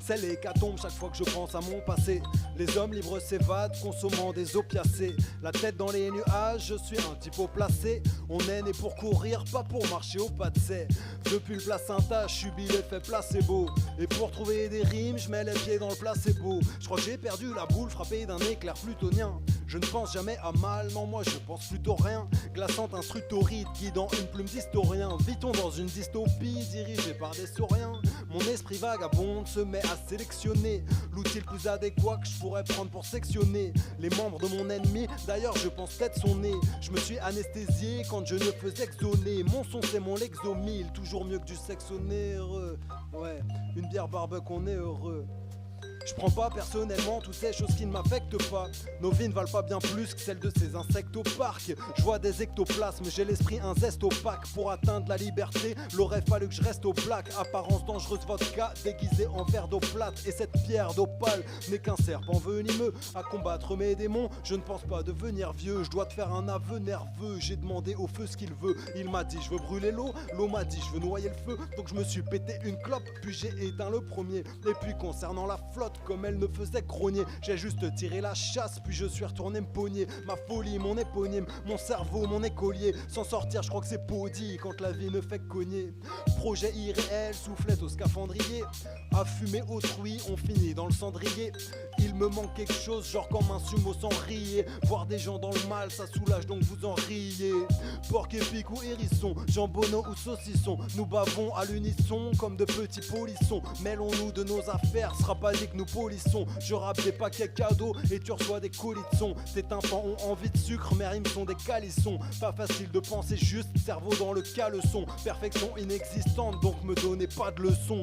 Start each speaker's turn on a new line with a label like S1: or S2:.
S1: C'est l'hécatombe chaque fois que je pense à mon passé. Les hommes libres s'évadent, consommant des opiacés. La tête dans les nuages, je suis un type haut placé. On est né pour courir, pas pour marcher au pas de sais. Depuis le placenta, je subis l'effet placebo. Et pour trouver des rimes, je mets les pieds dans le placebo. Je crois que j'ai perdu la boule frappée d'un éclair plutonien. Je ne pense jamais à mal, non moi je pense plutôt rien. Glaçante instructoride, guidant une plume d'historien. Vit-on dans une dystopie dirigée par des sauriens? Mon esprit vagabonde se met à sélectionner l'outil le plus adéquat que je pourrais prendre pour sectionner les membres de mon ennemi. D'ailleurs je pense peut-être son nez. Je me suis anesthésié quand je ne faisais que zoner. Mon son c'est mon Lexomil, toujours mieux que du sexe onéreux. Ouais, une bière barbecue on est heureux. Je prends pas personnellement toutes ces choses qui ne m'affectent pas. Nos vies ne valent pas bien plus que celles de ces insectes au parc. Je vois des ectoplasmes, j'ai l'esprit un zeste opaque. Pour atteindre la liberté, l'aurait fallu que je reste au black. Apparence dangereuse vodka, déguisée en verre d'eau plate. Et cette pierre d'opale n'est qu'un serpent venimeux. À combattre mes démons, je ne pense pas devenir vieux. Je dois te faire un aveu nerveux, j'ai demandé au feu ce qu'il veut. Il m'a dit je veux brûler l'eau, l'eau m'a dit je veux noyer le feu. Donc je me suis pété une clope, puis j'ai éteint le premier. Et puis concernant la flotte, comme elle ne faisait grogner, j'ai juste tiré la chasse, puis je suis retourné me pogner. Ma folie, mon éponyme, mon cerveau, mon écolier. Sans sortir, je crois que c'est maudit quand la vie ne fait que cogner. Projet irréel, soufflette au scaphandrier. À fumer autrui, on finit dans le cendrier. Il me manque quelque chose, genre comme un sumo sans rier. Voir des gens dans le mal, ça soulage donc vous en riez. Porc épic ou hérisson, jambonneau ou saucisson. Nous bavons à l'unisson comme de petits polissons. Mêlons-nous de nos affaires, sera pas dit que nous polissons. Je rappe des paquets cadeaux et tu reçois des colis de son. Tes tympans ont envie de sucre, mes rimes sont des calissons. Pas facile de penser juste, cerveau dans le caleçon. Perfection inexistante, donc me donnez pas de leçons.